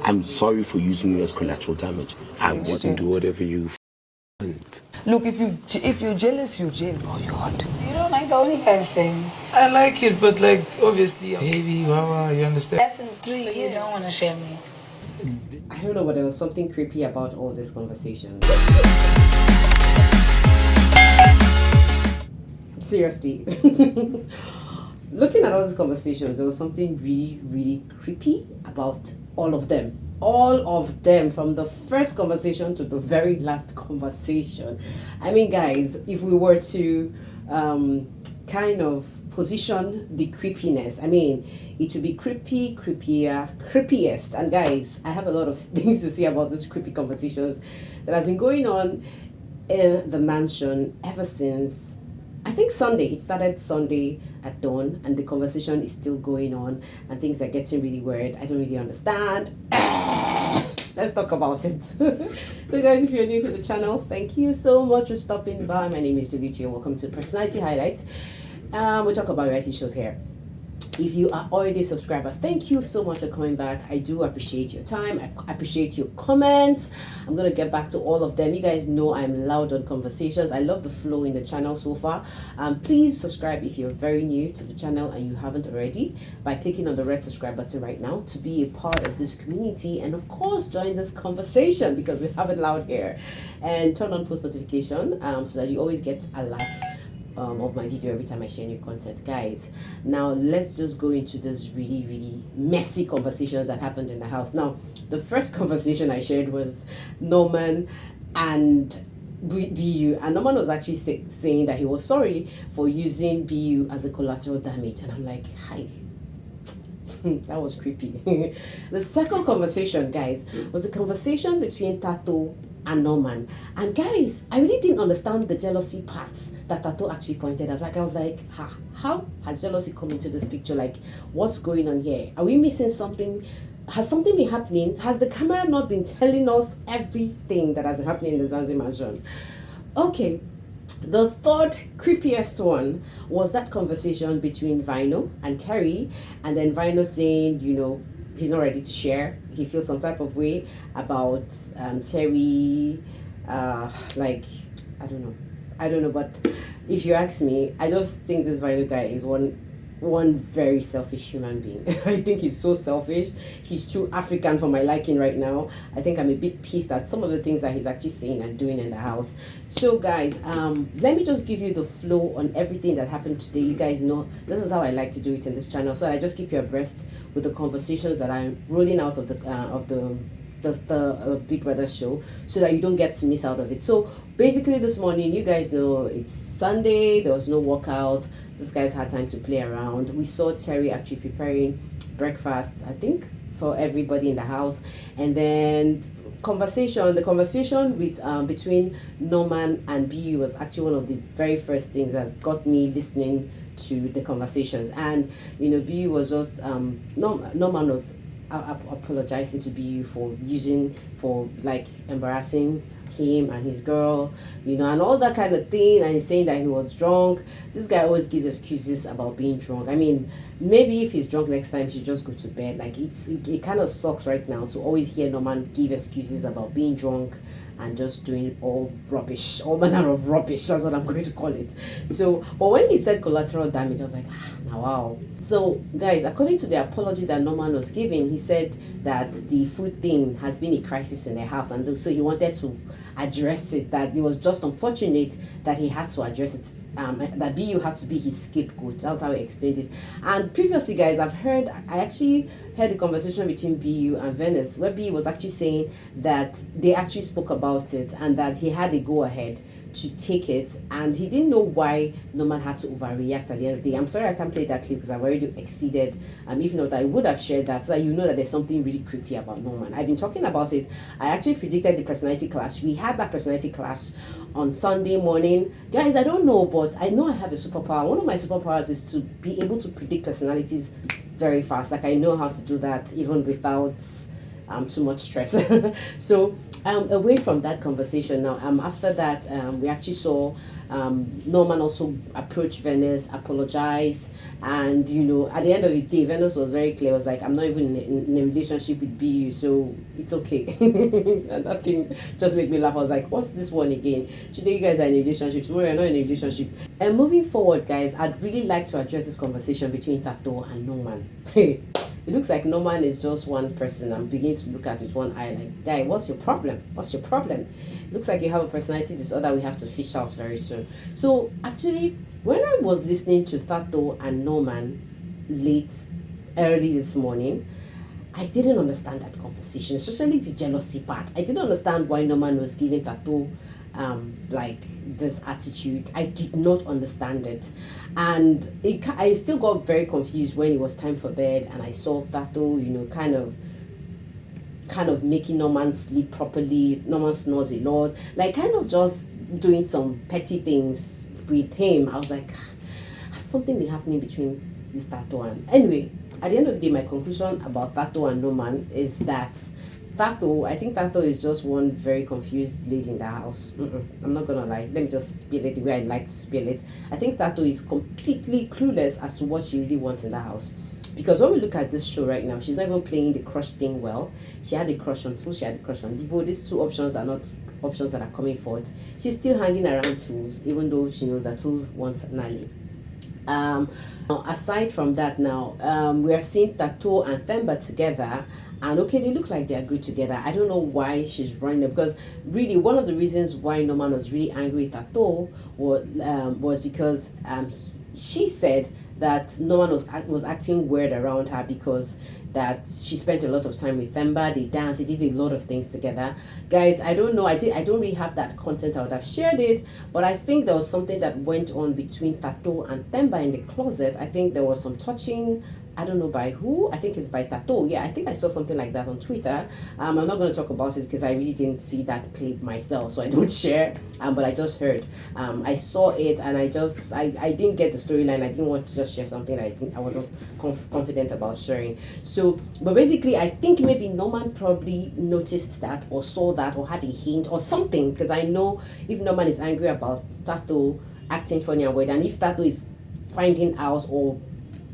I'm sorry for using you as collateral damage. I wouldn't do whatever you want. Look, if you're jealous, you're jealous. Oh, you hot. You don't like the OnlyFans thing. I like it, but like obviously, baby, mama, you understand? That's in 3 years. You don't want to share me. I don't know, but there was something creepy about all this conversation. Seriously. Looking at all these conversations, there was something really, really creepy about all of them. All of them, from the first conversation to the very last conversation. I mean, guys, if we were to kind of position the creepiness, I mean, it would be creepy, creepier, creepiest. And guys, I have a lot of things to say about these creepy conversations that has been going on in the mansion ever since, I think, Sunday. It started Sunday at dawn, and the conversation is still going on, and things are getting really weird. I don't really understand. Let's talk about it. So guys, if you're new to the channel, thank you so much for stopping by. My name is Julichi, and welcome to Personality Highlights. We talk about reality shows here. If you are already a subscriber, thank you so much for coming back. I do appreciate your time. I appreciate your comments. I'm going to get back to all of them. You guys know I'm loud on conversations. I love the flow in the channel so far. Please subscribe if you're very new to the channel and you haven't already by clicking on the red subscribe button right now to be a part of this community, and of course join this conversation because we have it loud here, and turn on post notification so that you always get alerts of my video every time I share new content. Guys, now let's just go into this really, really messy conversations that happened in the house. Now, the first conversation I shared was Norman and BU, and Norman was actually saying that he was sorry for using BU as a collateral damage, and I'm like, hi. That was creepy. The second conversation, guys, was a conversation between Thato and Norman. And guys, I really didn't understand the jealousy parts that Thato actually pointed out. Like, I was like, how has jealousy come into this picture? Like, what's going on here? Are we missing something? Has something been happening? Has the camera not been telling us everything that has been happening in the Zanzi mansion? Okay. The third creepiest one was that conversation between Vyno and Terry, and then Vyno saying, you know, he's not ready to share. He feels some type of way about Terry. Like, I don't know. But if you ask me, I just think this Vyno guy is one very selfish human being. I think he's so selfish. He's too African for my liking right now. I think I'm a bit pissed at some of the things that he's actually saying and doing in the house. So guys, let me just give you the flow on everything that happened today. You guys know this is how I like to do it in this channel, so I just keep you abreast with the conversations that I'm rolling out of the Big Brother show, so that you don't get to miss out of it. So basically this morning, you guys know it's Sunday, there was no workout. This guy's had time to play around. We saw Terry actually preparing breakfast, I think, for everybody in the house. And then the conversation with between Norman and BU was actually one of the very first things that got me listening to the conversations. And you know, BU was just Norman was apologizing to BU for like embarrassing him and his girl, you know, and all that kind of thing, and he's saying that he was drunk. This guy always gives excuses about being drunk. I mean, maybe if he's drunk next time, he should just go to bed. Like, it kind of sucks right now to always hear Norman give excuses about being drunk and just doing all manner of rubbish. That's what I'm going to call it. So, but when he said collateral damage, I was like, now wow. So guys, according to the apology that Norman was giving, he said that the food thing has been a crisis in their house, and so he wanted to address it, that it was just unfortunate that he had to address it, that BU had to be his scapegoat. That was how he explained it. And previously, guys, I actually heard a conversation between BU and Venice, where BU was actually saying that they actually spoke about it and that he had a go-ahead to take it, and he didn't know why Norman had to overreact at the end of the day. I'm sorry I can't play that clip because I've already exceeded. If not, I would have shared that so that you know that there's something really creepy about Norman. I've been talking about it. I actually predicted the personality clash. We had that personality clash on Sunday morning. Guys, I don't know, but I know I have a superpower. One of my superpowers is to be able to predict personalities very fast. Like, I know how to do that even without too much stress. So away from that conversation now, after that, we actually saw Norman also approach Venice, apologize, and at the end of the day, Venice was very clear. Was like, I'm not even in a relationship with BU, so it's okay. And that thing just made me laugh. I was like, what's this one again? Today you guys are in a relationship, tomorrow you're not in a relationship. And moving forward, guys, I'd really like to address this conversation between Thato and Norman. It looks like Norman is just one person. I'm beginning to look at it with one eye like, guy, what's your problem? What's your problem? It looks like you have a personality disorder we have to fish out very soon. So actually, when I was listening to Thato and Norman early this morning, I didn't understand that conversation, especially the jealousy part. I didn't understand why Norman was giving Thato like this attitude. I did not understand it, and I still got very confused when it was time for bed, and I saw Thato, kind of making Norman sleep properly. Norman snores a lot, like kind of just doing some petty things with him. I was like, has something been happening between this Thato and anyway? At the end of the day, my conclusion about Thato and Norman is that I think Thato is just one very confused lady in the house. I'm not gonna lie. Let me just spill it the way I like to spill it. I think Thato is completely clueless as to what she really wants in the house. Because when we look at this show right now, she's not even playing the crush thing well. She had a crush on Tools, she had a crush on Debo. These two options are not options that are coming forth. She's still hanging around Tools, even though she knows that Tools wants Nali. Aside from that now, we are seeing Thato and Themba together, and okay, they look like they are good together. I don't know why she's running them, because really one of the reasons why Norman was really angry with Thato was because she said that Norman was acting weird around her because that she spent a lot of time with Themba. They danced, they did a lot of things together. Guys, I don't know, I don't really have that content. I would have shared it, but I think there was something that went on between Thato and Themba in the closet. I think there was some touching. I don't know by who. I think it's by Thato. Yeah, I think I saw something like that on Twitter. I'm not going to talk about it because I really didn't see that clip myself, so I don't share. But I just heard. I saw it, and I didn't get the storyline. I didn't want to just share something I wasn't confident about sharing. So, but basically, I think maybe Norman probably noticed that or saw that or had a hint or something, because I know if Norman is angry about Thato acting funny and weird, and if Thato is finding out or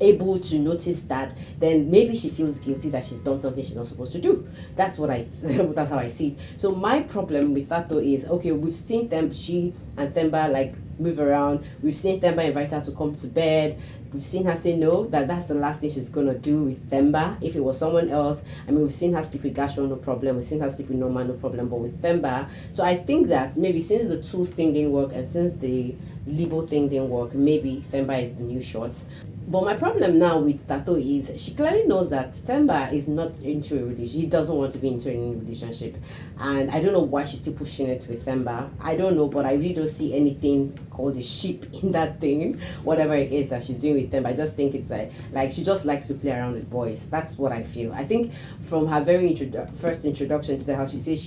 able to notice that, then maybe she feels guilty that she's done something she's not supposed to do. That's how I see it. So my problem with Thato is, okay, we've seen them, she and Themba like move around. We've seen Themba invite her to come to bed. We've seen her say no, that's the last thing she's gonna do with Themba. If it was someone else, I mean, we've seen her sleep with Gashua, no problem. We've seen her sleep with Norman, no problem. But with Themba, so I think that maybe since the Tools thing didn't work and since the Libo thing didn't work, maybe Themba is the new shot. But my problem now with Thato is she clearly knows that Themba is not into a relationship. He doesn't want to be into any relationship. And I don't know why she's still pushing it with Themba. I don't know, but I really don't see anything called a ship in that thing, whatever it is that she's doing with Themba. I just think it's like she just likes to play around with boys. That's what I feel. I think from her very first introduction to the house, she says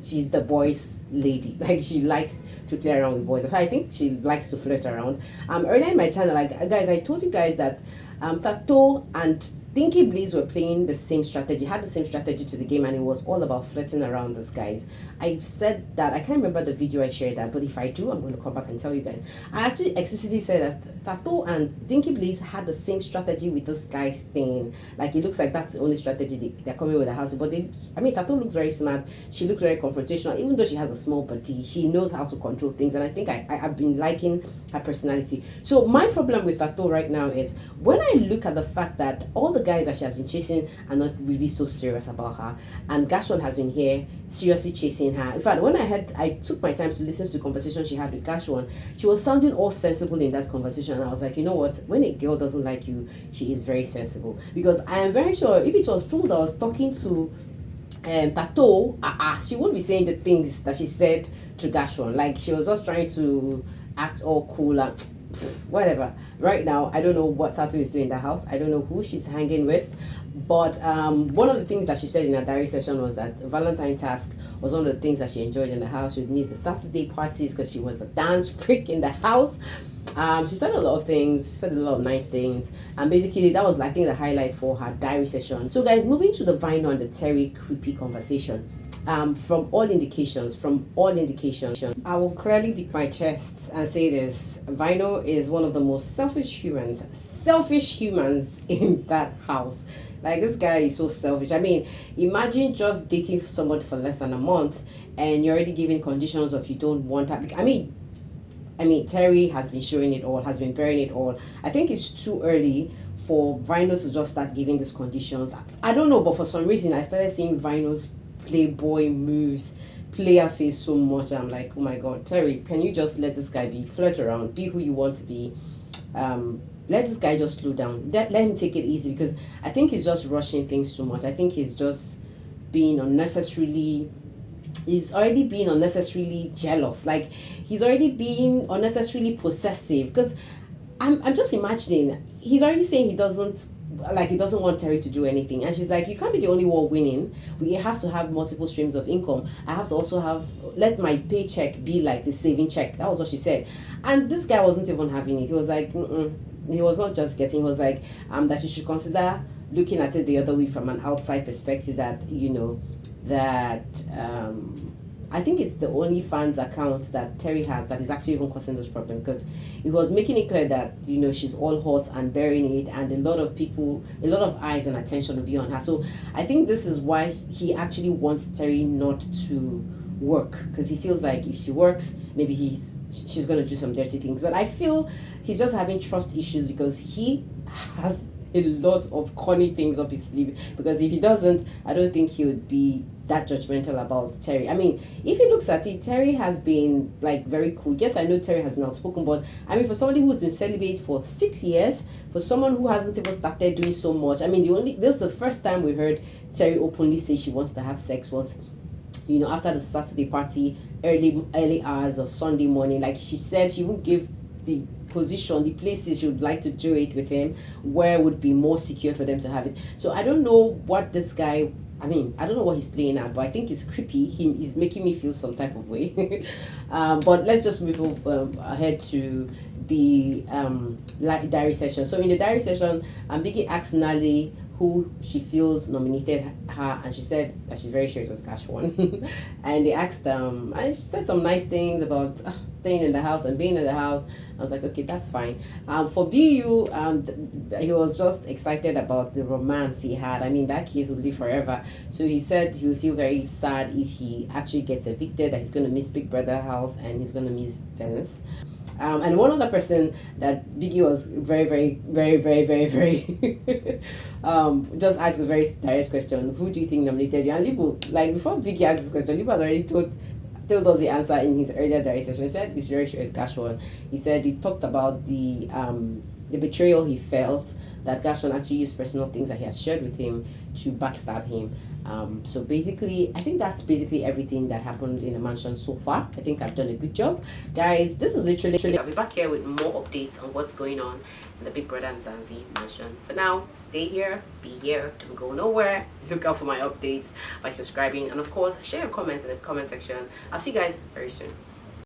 she's the boys lady. Like she likes to play around with boys. I think she likes to flirt around. Earlier in my channel, guys, I told you guys that Thato and Dinky Bleeze were playing the same strategy, had the same strategy to the game, and it was all about flirting around these guys. I said that, I can't remember the video I shared that, but if I do, I'm going to come back and tell you guys. I actually explicitly said that Thato and Dinky Bleeze had the same strategy with this guy's thing. Like, it looks like that's the only strategy they're coming with the house. But Thato looks very smart. She looks very confrontational. Even though she has a small body, she knows how to control things. And I think I've been liking her personality. So my problem with Thato right now is when I look at the fact that all the guys that she has been chasing are not really so serious about her, and Gashwan has been here seriously chasing her. In fact, when I took my time to listen to the conversation she had with Gashwan, she was sounding all sensible in that conversation, and I was like, you know what, when a girl doesn't like you, she is very sensible. Because I am very sure if it was Tools that was talking to Thato, she wouldn't be saying the things that she said to Gashwan. Like, she was just trying to act all cool and whatever. Right now, I don't know what Thato is doing in the house. I don't know who she's hanging with. But one of the things that she said in her diary session was that Valentine task was one of the things that she enjoyed in the house. She would miss the Saturday parties because she was a dance freak in the house. She said a lot of things. She said a lot of nice things, and basically that was, I think, the highlight for her diary session. So, guys, moving to the Vyno and the Terry creepy conversation. From all indications, I will clearly beat my chest and say this: Vyno is one of the most selfish humans in that house. Like, this guy is so selfish. I mean, imagine just dating somebody for less than a month, and you're already giving conditions of you don't want that. I mean, Terry has been showing it all, has been bearing it all. I think it's too early for Vyno to just start giving these conditions. I don't know, but for some reason, I started seeing Vyno's playboy moves, player face so much. I'm like, oh my God, Terry, can you just let this guy be, flirt around, be who you want to be? Let this guy just slow down. Let him take it easy, because I think he's just rushing things too much. I think he's just being unnecessarily... He's already being unnecessarily jealous. Like, he's already being unnecessarily possessive. Because I'm just imagining, he's already saying he doesn't want Terry to do anything, and she's like, you can't be the only one winning. We have to have multiple streams of income. I have to also let my paycheck be like the saving check. That was what she said. And this guy wasn't even having it. He was like, he was not just getting, he was like, that she should consider looking at it the other way, from an outside perspective, that, you know, that I think it's the OnlyFans account that Terry has that is actually even causing this problem, because it was making it clear that, you know, she's all hot and bearing it, and a lot of eyes and attention will be on her. So I think this is why he actually wants Terry not to work, because he feels like if she works, maybe she's going to do some dirty things. But I feel he's just having trust issues, because he has a lot of corny things up his sleeve, because if he doesn't, I don't think he would be that judgmental about Terry. I mean, if he looks at it, Terry has been like very cool. Yes, I know Terry has been outspoken, but I mean, for somebody who's been celibate for 6 years, for someone who hasn't even started doing so much, I mean, this is the first time we heard Terry openly say she wants to have sex was, you know, after the Saturday party, early hours of Sunday morning. Like she said, she would give the position, the places she would like to do it with him, where would be more secure for them to have it. So I don't know what this guy, I mean, I don't know what he's playing at, but I think it's creepy. He's making me feel some type of way. But let's just move ahead to the diary session. So in the diary session, Biggie asked Nali who she feels nominated her, and she said that she's very sure it was Cash One. And they asked and she said some nice things about staying in the house and being in the house. I was like, okay, that's fine. For BU, he was just excited about the romance he had. I mean, that case would live forever. So he said he would feel very sad if he actually gets evicted, that he's going to miss Big Brother house and he's going to miss Venice. And one other person that Biggie was very just asked a very direct question: who do you think nominated you? And Libu, like before Biggie asked this question, Libu has already told us the answer in his earlier diary session. He said he's very sure it's Gashwan. He said he talked about the betrayal he felt, that Gashwan actually used personal things that he has shared with him to backstab him. So basically, I think that's basically everything that happened in the mansion so far. I think I've done a good job. Guys, this is literally... I'll be back here with more updates on what's going on in the Big Bbmzansi mansion. For now, stay here, be here, don't go nowhere. Look out for my updates by subscribing. And of course, share your comments in the comment section. I'll see you guys very soon.